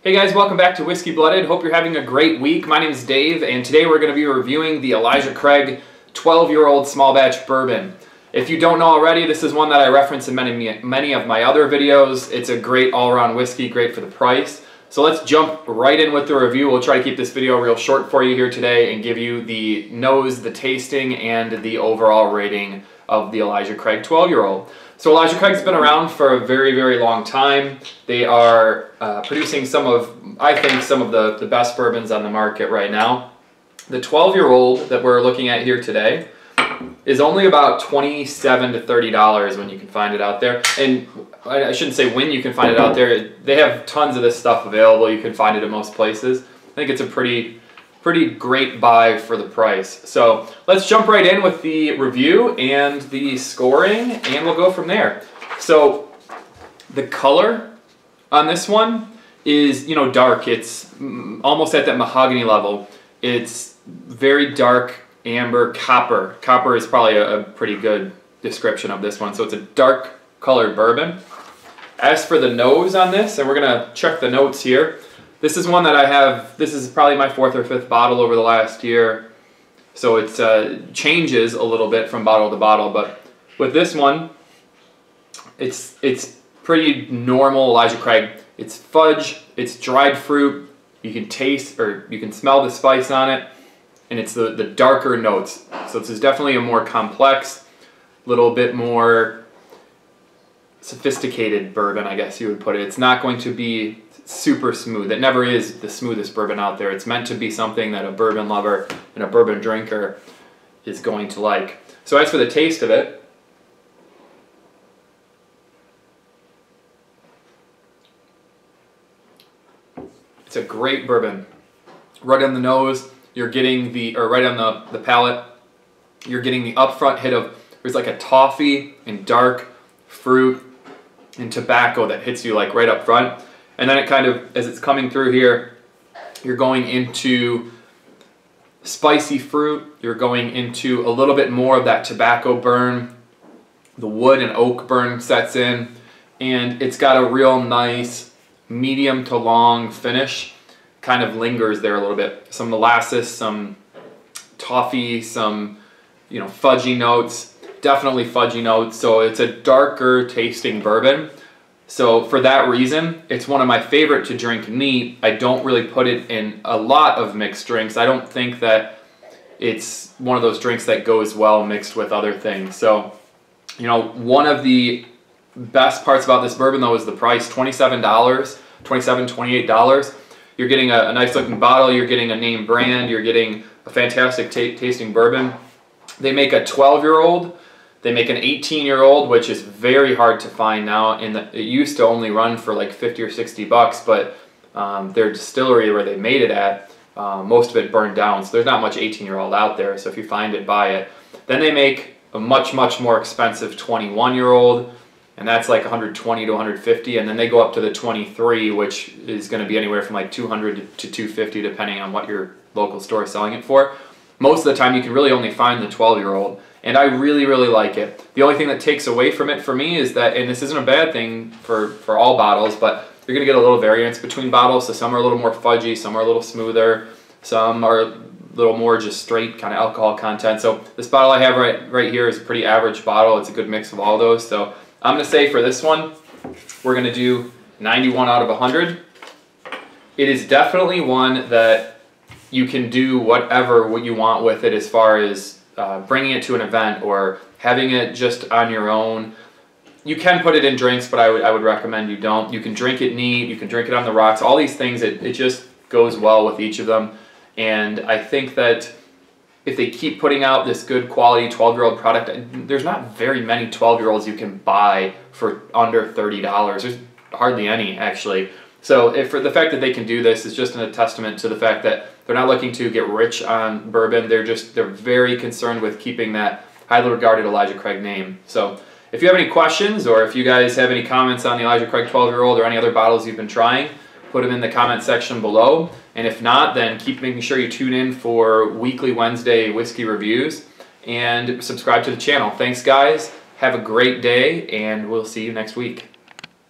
Hey guys, welcome back to Whiskey Blooded. Hope you're having a great week. My name is Dave, and today we're going to be reviewing the Elijah Craig 12-year-old small batch bourbon. If you don't know already, this is one that I reference in many of my other videos. It's a great all-around whiskey, great for the price. So let's jump right in with the review. We'll try to keep this video real short for you here today and give you the nose, the tasting, and the overall rating of the Elijah Craig 12-year-old. So Elijah Craig's been around for a very, very long time. They are producing some of the best bourbons on the market right now. The 12-year-old that we're looking at here today is only about $27 to $30 when you can find it out there. And I shouldn't say when you can find it out there. They have tons of this stuff available. You can find it at most places. I think it's a pretty great buy for the price. So let's jump right in with the review and the scoring, and we'll go from there. So the color on this one is, dark. It's almost at that mahogany level. It's very dark amber copper. Copper is probably a pretty good description of this one. So it's a dark colored bourbon. As for the nose on this, and we're gonna check the notes here. This is one that I have, this is probably my 4th or 5th bottle over the last year. So it changes a little bit from bottle to bottle, but with this one, it's pretty normal Elijah Craig. It's fudge, it's dried fruit, you can taste, or you can smell the spice on it, and it's the darker notes. So this is definitely a more complex, little bit more sophisticated bourbon, I guess you would put it. It's not going to be super smooth. It never is the smoothest bourbon out there. It's meant to be something that a bourbon lover and a bourbon drinker is going to like. So as for the taste of it, it's a great bourbon. Right on the nose, you're getting right on the palate, you're getting the upfront hit of, there's like a toffee and dark fruit and tobacco that hits you like right up front. And then it kind of, as it's coming through here, you're going into spicy fruit, you're going into a little bit more of that tobacco burn, the wood and oak burn sets in, and it's got a real nice medium to long finish, kind of lingers there a little bit. Some molasses, some toffee, some fudgy notes, definitely fudgy notes, so it's a darker tasting bourbon. So for that reason, it's one of my favorite to drink neat. I don't really put it in a lot of mixed drinks. I don't think that it's one of those drinks that goes well mixed with other things. So, one of the best parts about this bourbon though is the price, $27, $28. You're getting a nice looking bottle, you're getting a name brand, you're getting a fantastic tasting bourbon. They make a 12-year-old. They make an 18-year-old, which is very hard to find now, and it used to only run for like 50 or 60 bucks, but their distillery where they made it at, most of it burned down, so there's not much 18-year-old out there, so if you find it, buy it. Then they make a much more expensive 21-year-old, and that's like 120 to 150, and then they go up to the 23, which is going to be anywhere from like 200 to 250 depending on what your local store is selling it for. Most of the time you can really only find the 12-year-old. And I really like it. The only thing that takes away from it for me is that, and this isn't a bad thing for all bottles, but you're going to get a little variance between bottles. So some are a little more fudgy, some are a little smoother, some are a little more just straight kind of alcohol content. So this bottle I have right here is a pretty average bottle. It's a good mix of all those. So I'm going to say for this one, we're going to do 91 out of 100. It is definitely one that you can do what you want with it as far as bringing it to an event or having it just on your own. You can put it in drinks, but I would recommend you don't. You can drink it neat, you can drink it on the rocks, all these things, it just goes well with each of them. And I think that if they keep putting out this good quality 12-year-old product, there's not very many 12-year-olds you can buy for under $30. There's hardly any, actually. So for the fact that they can do this is just a testament to the fact that they're not looking to get rich on bourbon. They're very concerned with keeping that highly regarded Elijah Craig name. So if you have any questions, or if you guys have any comments on the Elijah Craig 12-year-old or any other bottles you've been trying, put them in the comment section below. And if not, then keep making sure you tune in for weekly Wednesday whiskey reviews and subscribe to the channel. Thanks guys, have a great day, and we'll see you next week.